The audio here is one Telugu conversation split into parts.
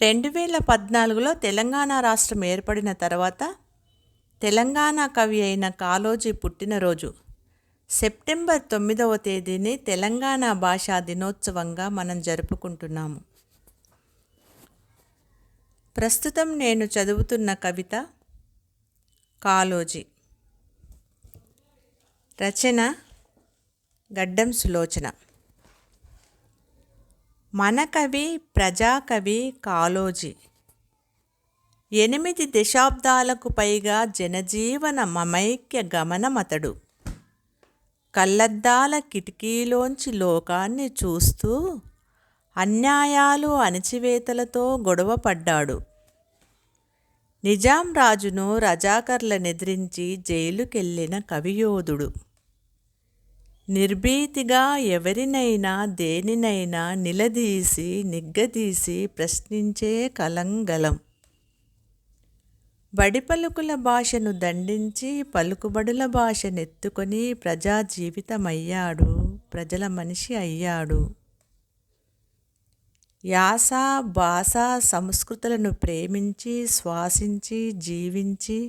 2014లో తెలంగాణ రాష్ట్రం ఏర్పడిన తర్వాత తెలంగాణ కవి అయిన కాళోజీ పుట్టినరోజు సెప్టెంబర్ 9వ తేదీని తెలంగాణ భాషా దినోత్సవంగా మనం జరుపుకుంటున్నాము. ప్రస్తుతం నేను చదువుతున్న కవిత కాళోజీ. రచన గడ్డం సులోచన. మన కవి ప్రజాకవి కాళోజీ 8 దశాబ్దాలకు పైగా జనజీవన మమైక్య గమనమతడు. కళ్ళద్దాల కిటికీలోంచి లోకాన్ని చూస్తూ అన్యాయాలు అణచివేతలతో గొడవపడ్డాడు. నిజాం రాజును రజాకర్లనెదిరించి జైలుకెళ్ళిన కవియోధుడు. నిర్భీతిగా ఎవరినైనా దేనినైనా నిలదీసి నిగ్గదీసి ప్రశ్నించే కలంగలం. బడిపలుకుల భాషను దండించి పలుకుబడుల భాషనెత్తుకొని ప్రజా జీవితమయ్యాడు, ప్రజల మనిషి అయ్యాడు. యాస భాష సంస్కృతులను ప్రేమించి శ్వాసించి జీవించి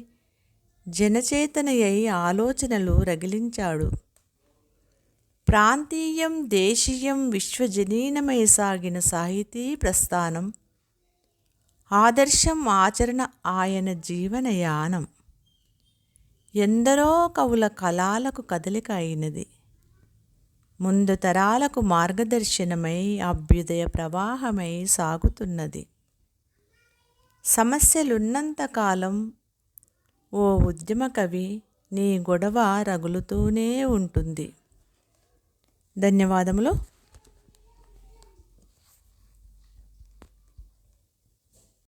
జనచేతనయై ఆలోచనలు రగిలించాడు. ప్రాంతీయం దేశీయం విశ్వజనీనమై సాగిన సాహితీ ప్రస్థానం, ఆదర్శం ఆచరణ ఆయన జీవనయానం. ఎందరో కవుల కళలకు కదలిక అయినది. ముందు తరాలకు మార్గదర్శనమై అభ్యుదయ ప్రవాహమై సాగుతున్నది. సమస్యలున్నంతకాలం ఓ ఉద్యమ కవి నీ గొడవ రగులుతూనే ఉంటుంది. ధన్యవాదములు.